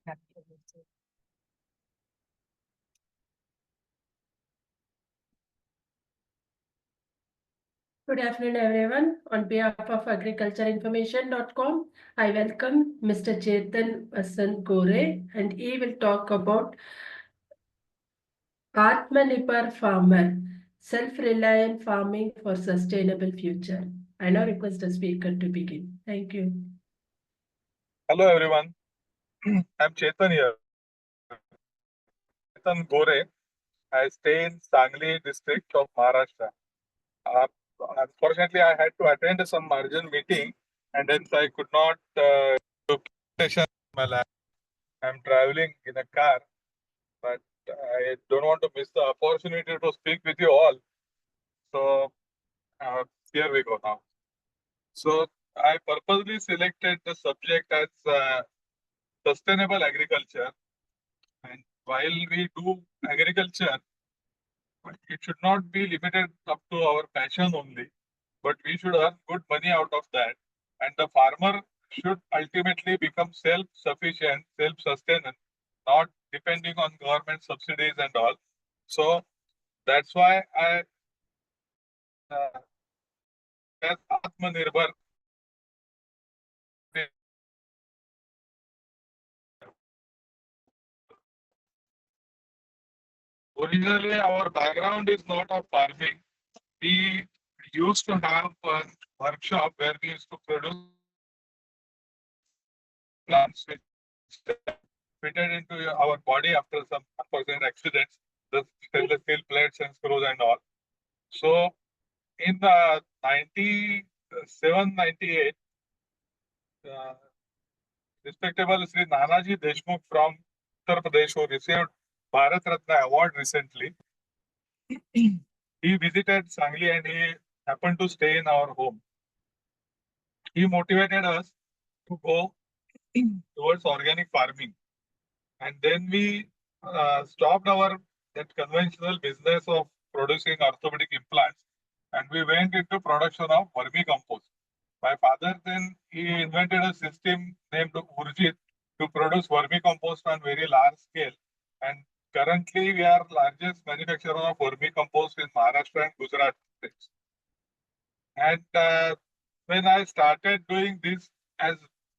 Good afternoon, everyone. On behalf of agricultureinformation.com, I welcome Mr. Chetan Vasant Gore, and he will talk about Atmanirbhar farmer, self-reliant farming for sustainable future. I now request the speaker to begin. Thank you. Hello everyone, I'm Chetan here. Chetan Gore. I stay in Sangli district of Maharashtra. Unfortunately, I had to attend some urgent meeting and hence I could not do session in my lab. I'm traveling in a car, but I don't want to miss the opportunity to speak with you all. So here we go now. So I purposely selected the subject as sustainable agriculture. And while we do agriculture, it should not be limited up to our passion only, but we should earn good money out of that. And the farmer should ultimately become self-sufficient, self-sustained, not depending on government subsidies and all. So that's why I as Atmanirbhar. Originally, our background is not of farming. We used to have a workshop where we used to produce plants which fitted into our body after some unfortunate accidents, the stainless steel plates and screws and all. So in the 97, 98, respectable Sri Nanaji Deshmukh from Uttar Pradesh, who received Bharat Ratna award recently, he visited Sangli and he happened to stay in our home. He motivated us to go towards organic farming. And then we stopped our that conventional business of producing orthopedic implants, and we went into production of vermicompost. My father then he invented a system named Urjit to produce vermicompost on very large scale. And currently we are largest manufacturer of vermicompost in Maharashtra and Gujarat states. And when I started doing this as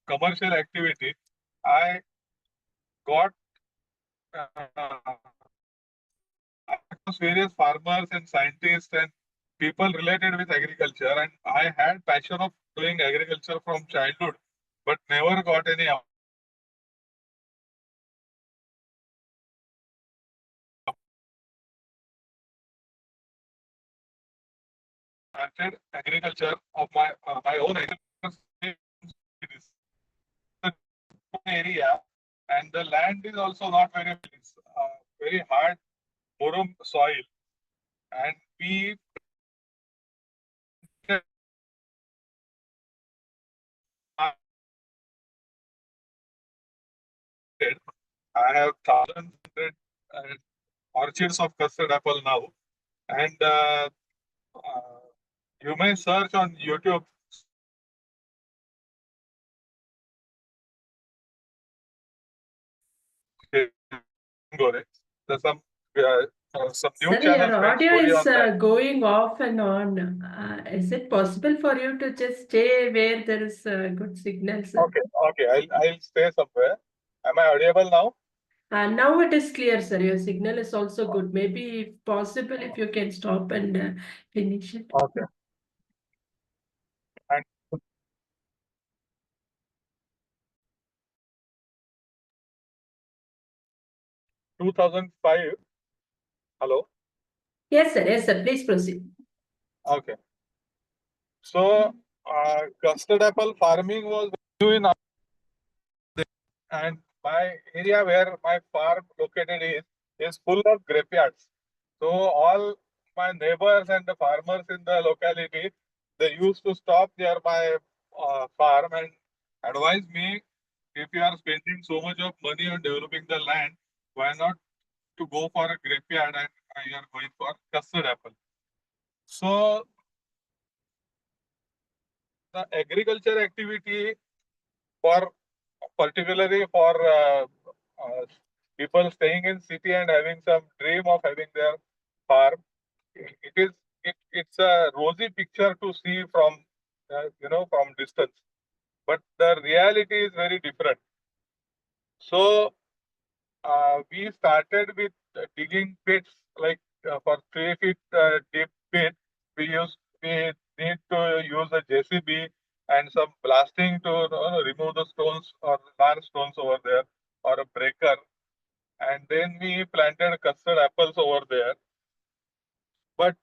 commercial activity, I got various farmers and scientists and people related with agriculture, and I had passion of doing agriculture from childhood, but never got any. Started agriculture of my own agriculture area, and the land is also not very hard murum soil, and we I have thousands orchards of custard apple now, and you may search on YouTube. Gore. There's some news Sir, channels your made audio story is on that. going off and on. Is it possible for you to just stay where there is good signal, sir? Okay. I'll stay somewhere. Am I audible now? Now it is clear, sir. Your signal is also good. Maybe if possible, if you can stop and finish it. Okay. And 2005. Hello. Yes, sir. Yes, sir. Please proceed. Okay. So custard apple farming was new in and my area where my farm located is full of grapeyards. So all my neighbors and the farmers in the locality, they used to stop near my farm and advise me, if you are spending so much of money on developing the land, why not to go for a grapeyard and you are going for custard apple. So the agriculture activity for particularly for people staying in city and having some dream of having their farm. It's a rosy picture to see from from distance, but the reality is very different. So we started with digging pits like for 3 feet deep pit. We need to use a JCB and some blasting to remove the stones or large stones over there or a breaker. And then we planted custard apples over there. But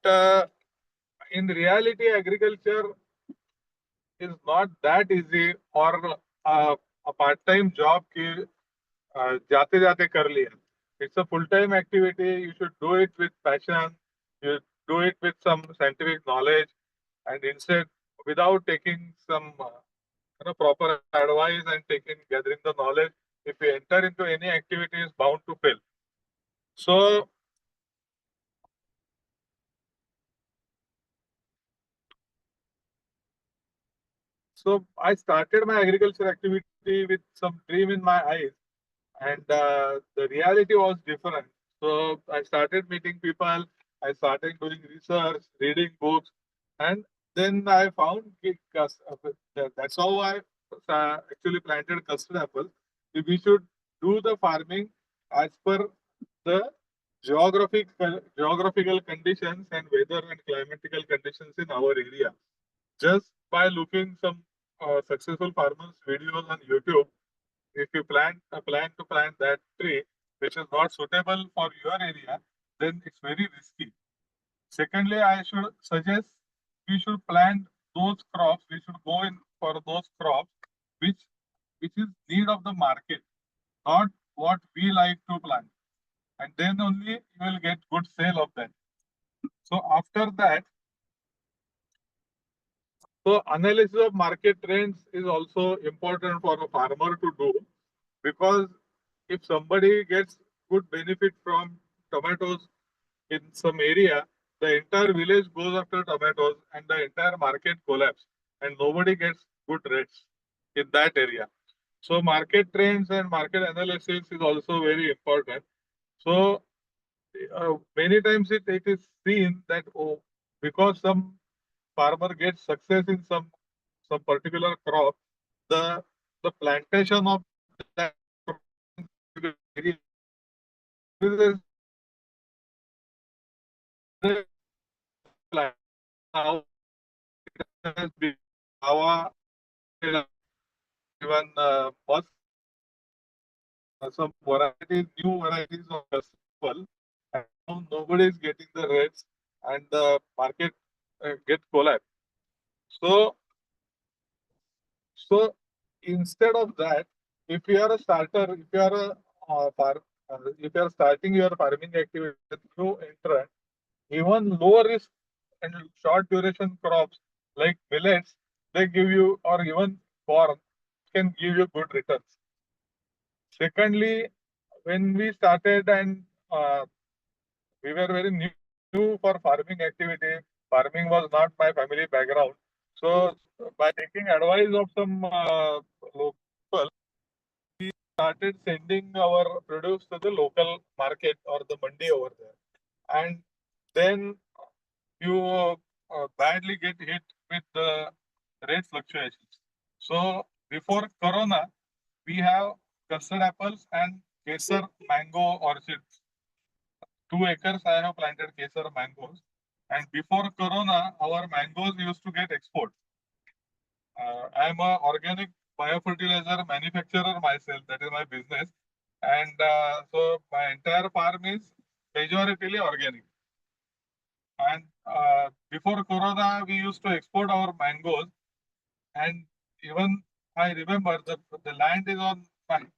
in reality, agriculture is not that easy or a part-time job ki जाते जाते कर लिया. It's a full-time activity. You should do it with passion. You do it with some scientific knowledge, and instead, without taking some proper advice and gathering the knowledge, if you enter into any activity, is bound to fail. So I started my agriculture activity with some dream in my eyes, and the reality was different. So I started meeting people, I started doing research, reading books, and then I found that's how I actually planted custard apple. We should do the farming as per the geographical conditions and weather and climatical conditions in our area. Just by looking some successful farmers videos on YouTube, if you plan to plant that tree which is not suitable for your area, then it's very risky. Secondly, I should suggest we should plant those crops. We should go in for those crops which which is need of the market, not what we like to plant. And then only you will get good sale of that. So after that, so analysis of market trends is also important for a farmer to do, because if somebody gets good benefit from tomatoes in some area, the entire village goes after tomatoes and the entire market collapse and nobody gets good rates in that area. So market trends and market analysis is also very important. So many times it is seen that because some farmer gets success in some particular crop, the plantation of that area is a now it has been Java, even first some varieties, new varieties of vegetable, and now nobody is getting the rates, and the market get collapsed. So, so instead of that, if you are a starter, if you are a if you are starting your farming activity, new entrant, even low risk and short duration crops like millets, they give you, or even corn can give you good returns. Secondly, when we started and we were very new for farming activity, farming was not my family background. So by taking advice of some local, we started sending our produce to the local market or the mandi over there. And then you badly get hit with the rate fluctuations. So before Corona, we have custard apples and kesar mango orchards. 2 acres I have planted kesar mangoes. And before Corona, our mangoes used to get export. I am a organic biofertilizer manufacturer myself. That is my business. And so my entire farm is majoritarily organic. And before Corona, we used to export our mangoes. And even I remember the land is on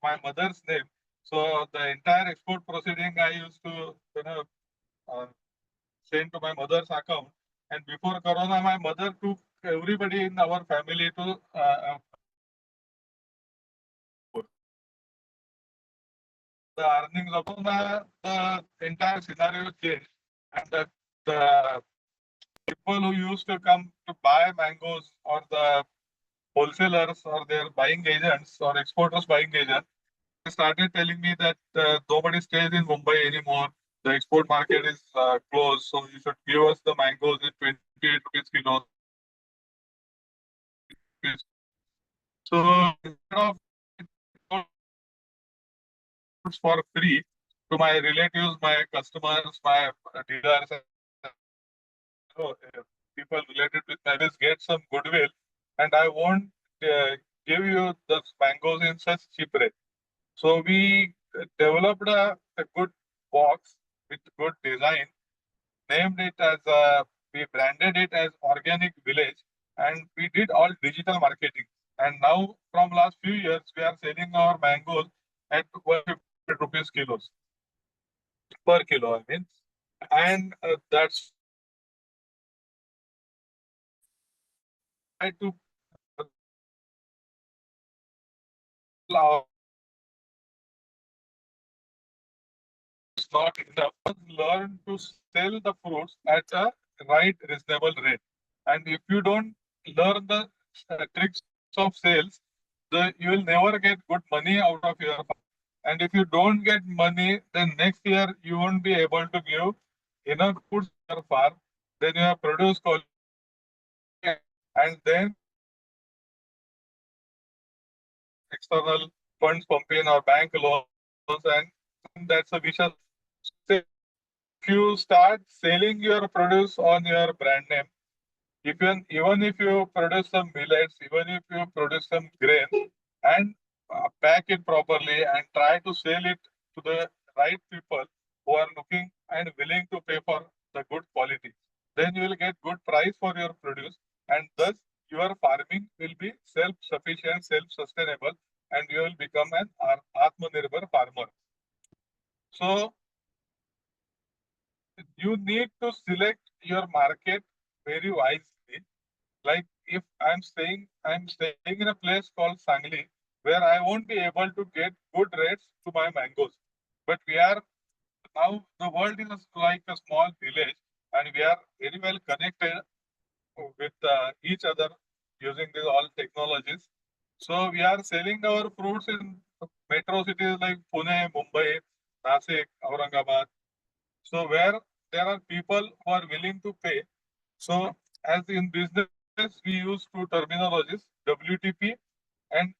my mother's name. So the entire export proceeding I used to uh, send to my mother's account. And before Corona, my mother took everybody in our family to the earnings of the entire scenario changed. And the people who used to come to buy mangoes, or the wholesalers or their buying agents or exporters buying agents, started telling me that nobody stays in Mumbai anymore. The export market is closed, so you should give us the mangoes at 28 rupees kilo. So instead of fruits for free to my relatives, my customers, my dealers, people related with my business get some goodwill, and I won't give you the mangoes in such cheap rate. So we developed a good box with good design, named it as we branded it as Organic Village, and we did all digital marketing. And now, from last few years, we are selling our mangoes at 150 rupees kilos per kilo. I mean, and that's why to allow it's not enough. Learn to sell the fruits at a right reasonable rate. And if you don't learn the tricks of sales, you will never get good money out of your farm. And if you don't get money, then next year you won't be able to give enough food to your farm. Then you have produce quality, and then external funds pump in or bank loans, and that's a vicious. If you start selling your produce on your brand name, even if you produce some millets, even if you produce some grain, and pack it properly and try to sell it to the right people who are looking and willing to pay for the good quality, then you will get good price for your produce, and thus your farming will be self-sufficient, self-sustainable, and you will become an Atmanirbhar farmer. So you need to select your market very wisely. Like if I'm staying in a place called Sangli, where I won't be able to get good rates to my mangoes. But we are now the world is like a small village, and we are very well connected with each other using these all technologies. So we are selling our fruits in metro cities like Pune, Mumbai, Nasik, Aurangabad. So where there are people who are willing to pay. So as in business, we use two terminologies, WTP and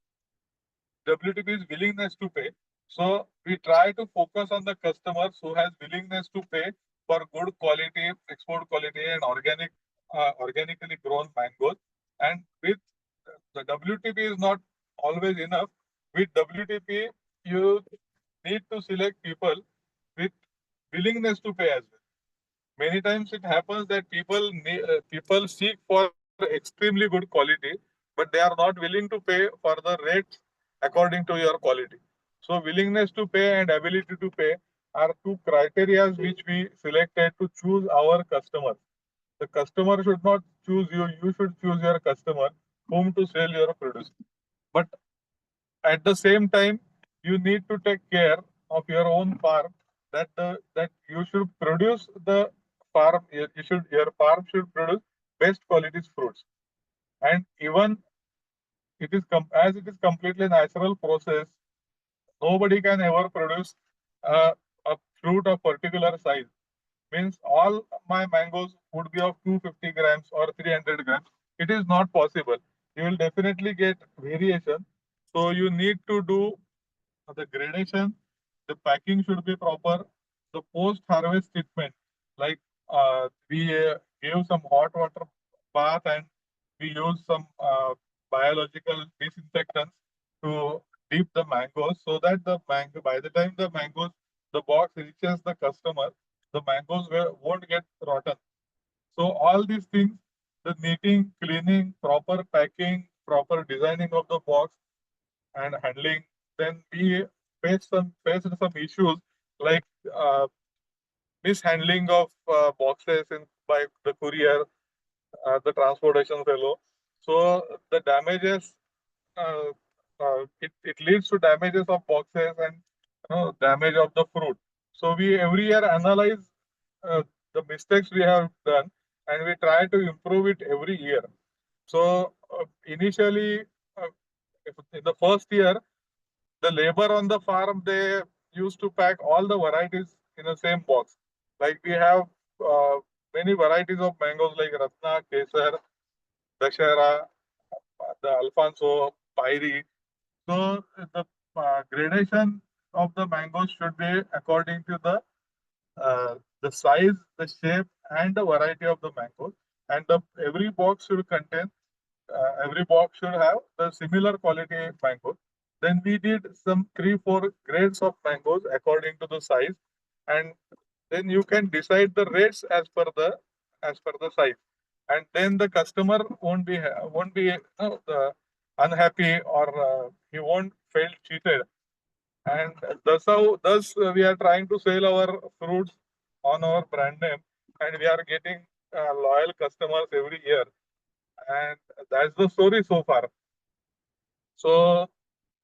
WTP is willingness to pay. So we try to focus on the customers who has willingness to pay for good quality, export quality and organically grown mangoes. And with the WTP is not always enough. With WTP, you need to select people with willingness to pay as well. Many times it happens that people seek for extremely good quality, but they are not willing to pay for the rates according to your quality. So willingness to pay and ability to pay are two criteria which we selected to choose our customers. The customer should not choose you, you should choose your customer whom to sell your produce. But at the same time, you need to take care of your own farm, that you should produce the farm. Your farm should produce best quality fruits. And even as it is completely natural process, nobody can ever produce a fruit of particular size. Means all my mangoes would be of 250 grams or 300 grams. It is not possible. You will definitely get variation. So you need to do the gradation, the packing should be proper, the post-harvest treatment, like we give some hot water bath, and we use some biological disinfectants to dip the mangoes, so that the mango, by the time the box reaches the customer, the mangoes won't get rotten. So all these things, the knitting, cleaning, proper packing, proper designing of the box, and handling. Then we faced some issues like mishandling of boxes by the courier, the transportation fellow. So the damages, it leads to damages of boxes and damage of the fruit. So we every year analyze the mistakes we have done, and we try to improve it every year. So initially, in the first year, the labor on the farm, they used to pack all the varieties in the same box. Like we have uh, many varieties of mangoes like Ratna, Kesar, Dashera, the Alfonso, Pairi. So the gradation of the mangoes should be according to the size, the shape, and the variety of the mango. And every box should contain, every box should have the similar quality mango. Then we did some 3, 4 grades of mangoes according to the size, and then you can decide the rates as per the size, and then the customer won't be unhappy, or he won't feel cheated. And thus we are trying to sell our fruits on our brand name, and we are getting loyal customers every year. And that's the story so far. So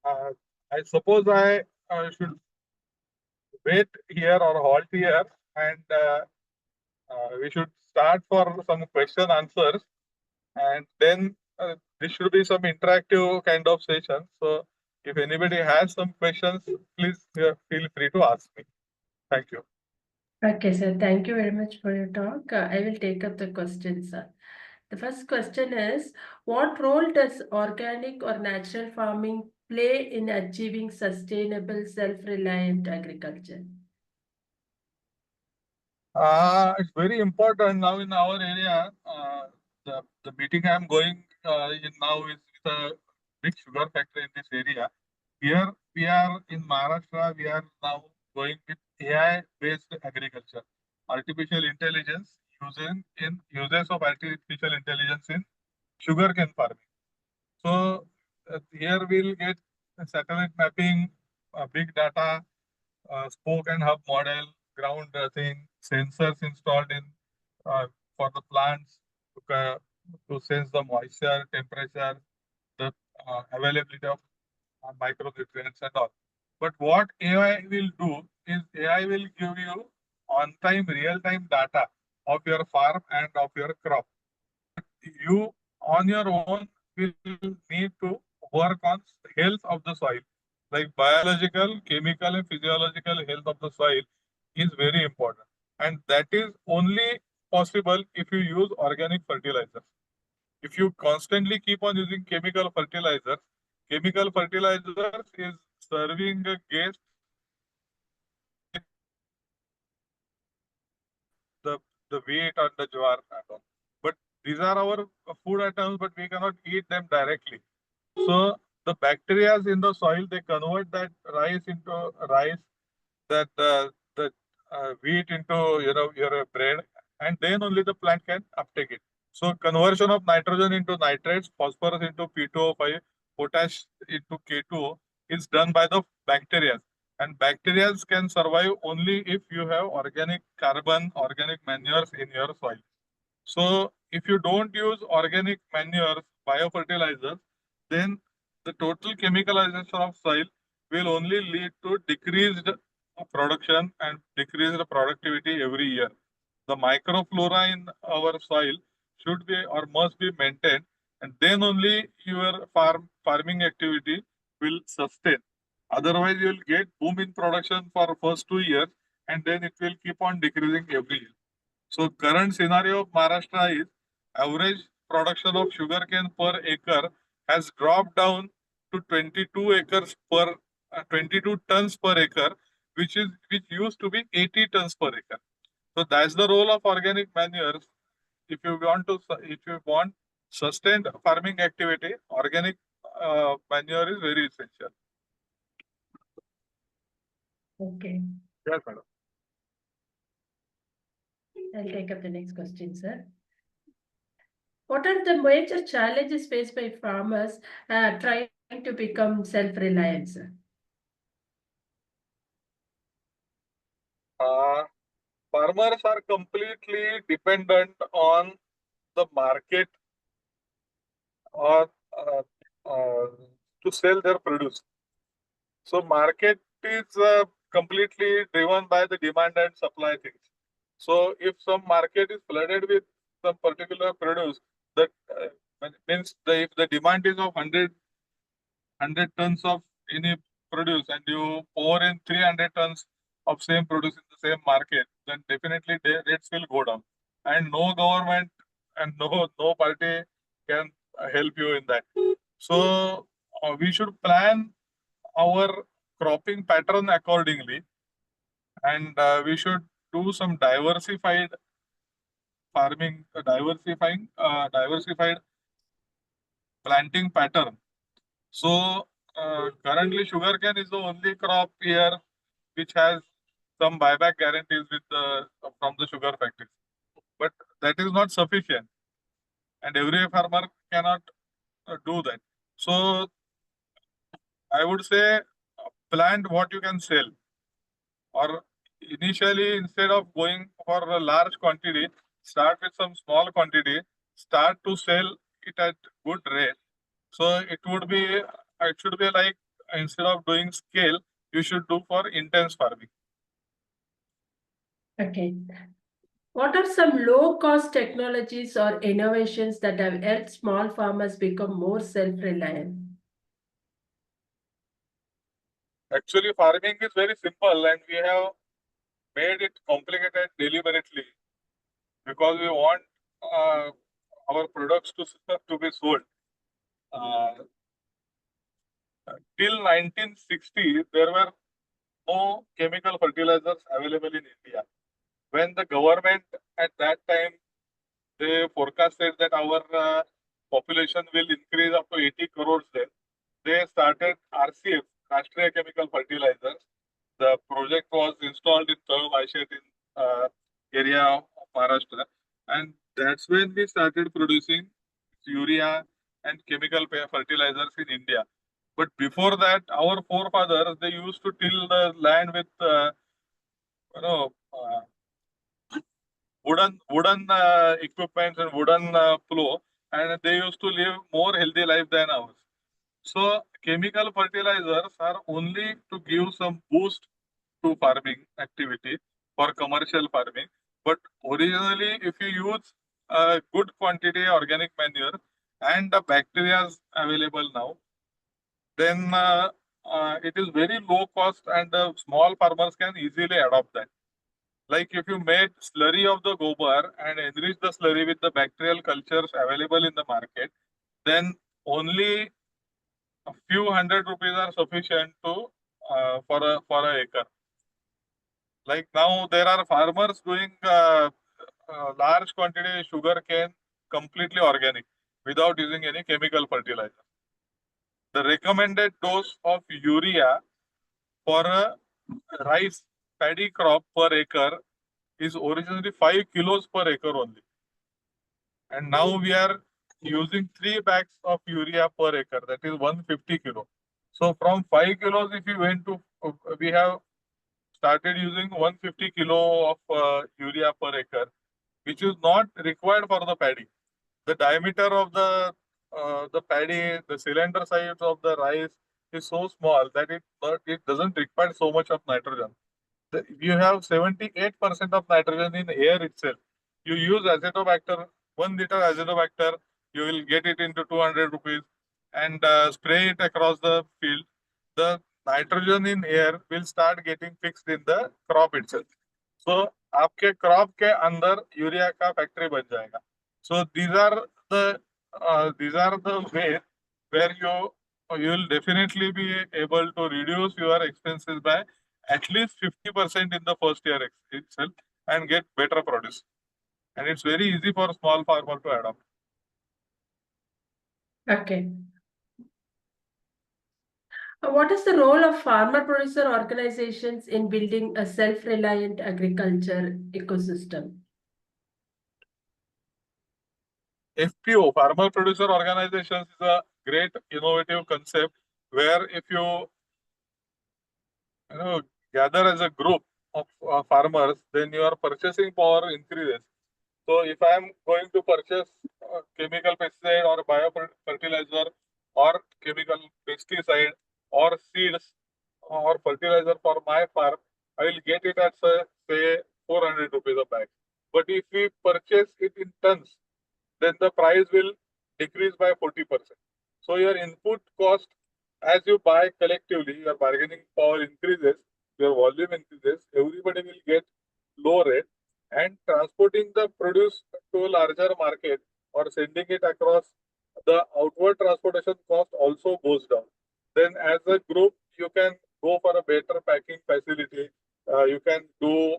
uh, I suppose I should wait here or halt here, and we should start for some question answers, and then this should be some interactive kind of session. So if anybody has some questions, please feel free to ask me. Thank you. Okay, sir. Thank you very much for your talk. I will take up the questions, sir. The first question is, what role does organic or natural farming play in achieving sustainable, self-reliant agriculture? It's very important now in our area. The meeting I'm going in now is with a big sugar factory in this area. Here we are in Maharashtra. We are now going with AI-based agriculture, artificial intelligence uses of artificial intelligence in sugarcane farming. So here we'll get satellite mapping, big data, spoke and hub model, ground thing, sensors installed in for the plants to sense the moisture, temperature, the availability of micronutrients and all. But what AI will do is AI will give you on-time, real-time data of your farm and of your crop. You on your own will need to work on health of the soil, like biological, chemical, and physiological health of the soil is very important, and that is only possible if you use organic fertilizers. If you constantly keep on using chemical fertilizers is serving a guest the the wheat and the jowar and all. But these are our food items, but we cannot eat them directly. So the bacteria in the soil, they convert that rice into rice, that the wheat into your bread, and then only the plant can uptake it. So conversion of nitrogen into nitrates, phosphorus into P2O5, potash into K2O is done by the bacteria. And bacteria can survive only if you have organic carbon, organic manures in your soil. So if you don't use organic manures, biofertilizers, then the total chemicalization of soil will only lead to decreased production and decreased productivity every year. The microflora in our soil should be or must be maintained, and then only your farming activity will sustain. Otherwise, you will get boom in production for first 2 years, and then it will keep on decreasing every year. So current scenario of Maharashtra is average production of sugarcane per acre has dropped down to 22 acres per 22 tons per acre, which used to be 80 tons per acre. So that's the role of organic manures. If you want sustained farming activity, organic manure is very essential. Okay. Yes, madam. I'll take up the next question, sir. What are the major challenges faced by farmers trying to become self-reliant, sir? Farmers are completely dependent on the market or to sell their produce. So market is completely driven by the demand and supply things. So if some market is flooded with some particular produce, that means if the demand is of 100 tons of any produce and you pour in 300 tons of same produce in the same market, then definitely the rates will go down. And no government and no party can help you in that. So we should plan our cropping pattern accordingly, and we should do some diversified farming, diversified planting pattern. So currently sugarcane is the only crop here which has some buyback guarantees with the from the sugar factories. But that is not sufficient, and every farmer cannot do that. So I would say plant what you can sell, or initially instead of going for a large quantity, start with some small quantity, start to sell it at good rate. So it should be like instead of doing scale, you should do for intense farming. Okay. What are some low-cost technologies or innovations that have helped small farmers become more self-reliant? Actually, farming is very simple, and we have made it complicated deliberately because we want our products to be sold. Till 1960, there were no chemical fertilizers available in India. When the government at that time, they forecasted that our population will increase up to 80 crores then, they started RCF, Rashtriya Chemical Fertilizers. The project was installed in Thalashet in area of Maharashtra, and that's when we started producing urea and chemical fertilizers in India. But before that, our forefathers, they used to till the land with you know wooden equipments and wooden plow, and they used to live more healthy life than ours. So chemical fertilizers are only to give some boost to farming activity for commercial farming. But originally, if you use a good quantity organic manure and the bacteria available now, then it is very low cost, and small farmers can easily adopt that. Like if you made slurry of the gobar and enrich the slurry with the bacterial cultures available in the market, then only a few hundred rupees are sufficient to for a acre. Like now, there are farmers doing large quantity sugar cane completely organic without using any chemical fertilizer. The recommended dose of urea for a rice paddy crop per acre is originally 5 kilos per acre only. And now we are using 3 bags of urea per acre, that is 150 kilo. So from 5 kilos, if you went to, we have started using 150 kilo of urea per acre, which is not required for the paddy. The diameter of the paddy, the cylinder size of the rice is so small that it doesn't require so much of nitrogen. You have 78% of nitrogen in air itself. You use azotobacter, 1 liter azotobacter, you will get it into 200 rupees, and spray it across the field. The nitrogen in air will start getting fixed in the crop itself. So आपके crop के अंदर urea का factory बन जाएगा. So these are the ways where you will definitely be able to reduce your expenses by at least 50% in the first year itself and get better produce. And it's very easy for small farmer to adopt. Okay. What is the role of farmer producer organizations in building a self-reliant agriculture ecosystem? FPO, Farmer Producer Organizations, is a great innovative concept where if you gather as a group of farmers, then your purchasing power increases. So if I am going to purchase chemical pesticide or biofertilizer or chemical pesticide or seeds or fertilizer for my farm, I will get it at say 400 rupees a bag. But if we purchase it in tons, then the price will decrease by 40%. So your input cost as you buy collectively, your bargaining power increases, your volume increases, everybody will get low rate, and transporting the produce to a larger market or sending it across, the outward transportation cost also goes down. Then as a group, you can go for a better packing facility. You can do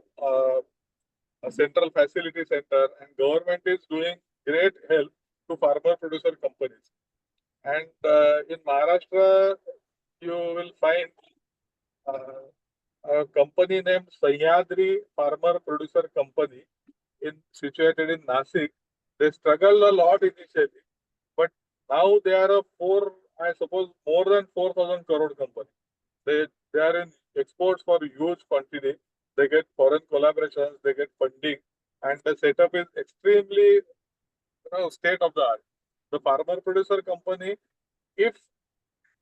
a central facility center, and government is doing great help to farmer producer companies. And in Maharashtra, you will find a company named Sahyadri Farmer Producer Company situated in Nasik. They struggled a lot initially, but now they are a I suppose, more than 4,000 crore company. They are in exports for huge quantity. They get foreign collaborations, they get funding, and the setup is extremely, state of the art. The farmer producer company, if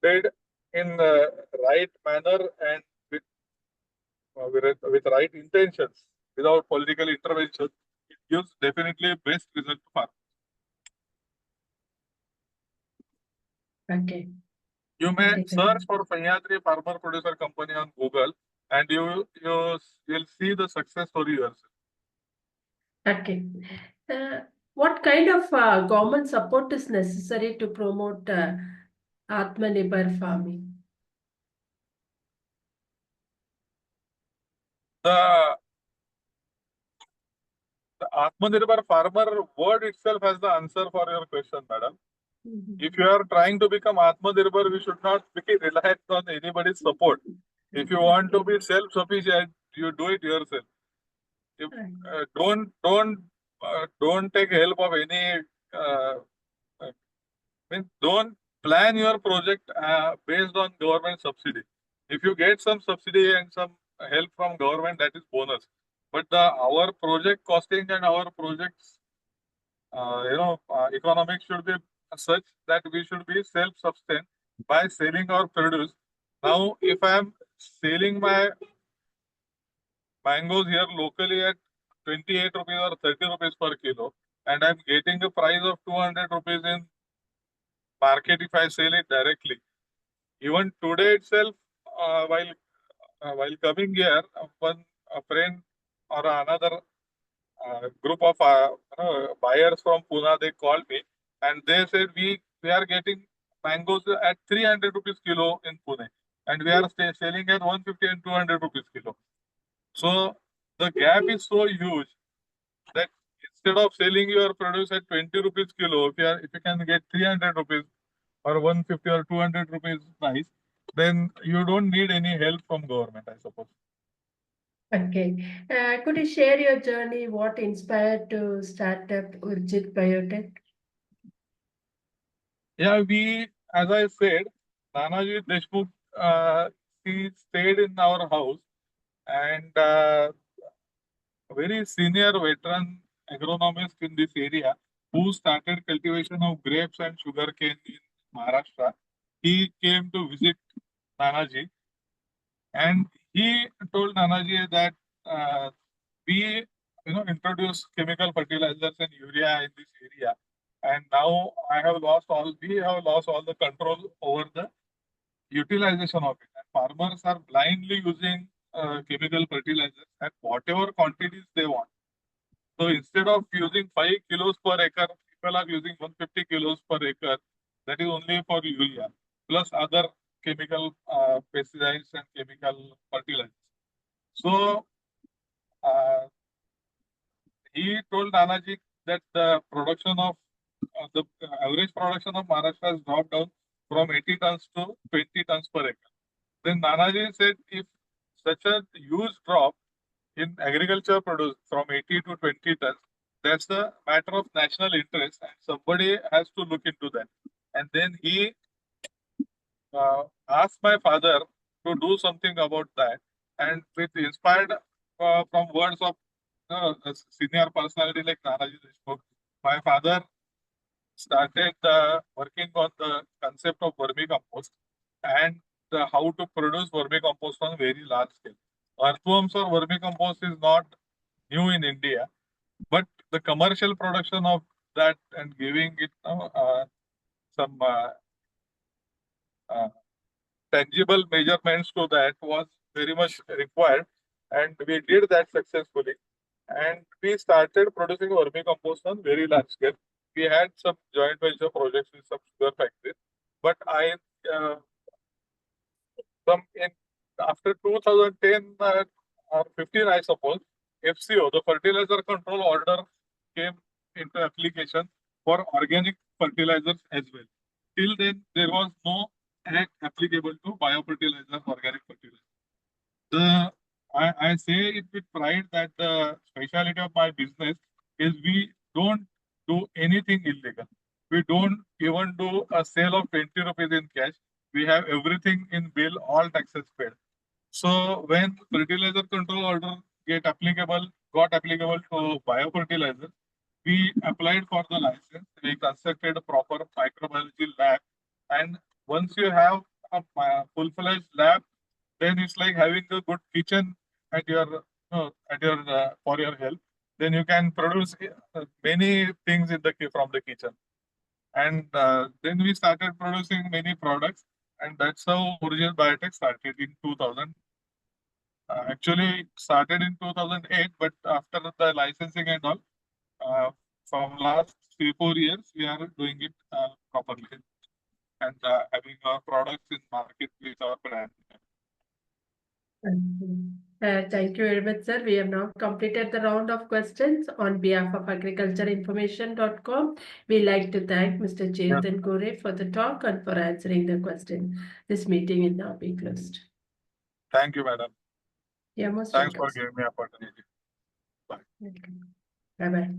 did in the right manner and with right intentions, without political intervention, it gives definitely best result to farmers. Okay. You may Okay. search for Sahyadri Farmer Producer Company on Google, and you will see the success story yourself. Okay. What kind of government support is necessary to promote Atmanirbhar farming? The Atmanirbhar farmer word itself has the answer for your question, madam. If you are trying to become Atmanirbhar, we should not be reliant on anybody's support. If you want to be self-sufficient, you do it yourself. If, don't take help of any. Don't plan your project based on government subsidy. If you get some subsidy and some help from government, that is bonus. But our project costing and our projects, economics should be such that we should be self-sustained by selling our produce. Now, if I am selling my mangoes here locally at 28 rupees or 30 rupees per kilo, and I'm getting a price of 200 rupees in market if I sell it directly. Even today itself, while coming here, a friend or another group of buyers from Pune, they called me and they said we are getting mangoes at 300 rupees kilo in Pune, and we are selling at 150 and 200 rupees kilo. So the gap is so huge that instead of selling your produce at 20 rupees kilo, if you can get 300 rupees or 150 or 200 rupees price, then you don't need any help from government, I suppose. Okay. Could you share your journey? What inspired to start up Urjit Biotech? Yeah, as I said, Nanaji Deshmukh, he stayed in our house, and a very senior veteran agronomist in this area who started cultivation of grapes and sugarcane in Maharashtra. He came to visit Nanaji, and he told Nanaji that we introduce chemical fertilizers and urea in this area, and now we have lost all the control over the utilization of it, and farmers are blindly using chemical fertilizers at whatever quantities they want. So instead of using 5 kilos per acre, people are using 150 kilos per acre. That is only for urea, plus other chemical pesticides and chemical fertilizers. So uh, he told Nanaji that the production of the average production of Maharashtra has dropped down from 80 tons to 20 tons per acre. Then Nanaji said, if such a huge drop in agriculture produce from 80 to 20 tons, that's a matter of national interest, and somebody has to look into that. And then he asked my father to do something about that, and with inspired from words of a senior personality like Nanaji Deshmukh, my father started working on the concept of vermicompost and how to produce vermicompost on very large scale. Earthworms or vermicompost is not new in India, but the commercial production of that and giving it some tangible measurements to that was very much required, and we did that successfully. And we started producing vermicompost on very large scale. We had some joint venture projects with some sugar factories, but uh, some in after 2010 or 15, I suppose, FCO, the fertilizer control order, came into application for organic fertilizers as well. Till then, there was no act applicable to biofertilizer, organic fertilizer. I say it with pride that the speciality of my business is we don't do anything illegal. We don't even do a sale of 20 rupees in cash. We have everything in bill, all taxes paid. So when fertilizer control order got applicable to biofertilizer, we applied for the license. We constructed a proper microbiology lab, and once you have a full-fledged lab, then it's like having a good kitchen at your for your health. Then you can produce many things from the kitchen, and then we started producing many products, and that's how Urjit Biotech started in 2000. Actually, it started in 2008, but after the licensing and all, uh, from last 3-4 years, we are doing it properly and having our products in market with our brand. Thank you very much, sir. We have now completed the round of questions. On behalf of agricultureinformation.com, we like to thank Mr. Chetan Gore for the talk and for answering the question. This meeting is now be closed. Thank you, madam. Yeah, most Thanks welcome, for giving me opportunity. Bye. Bye bye.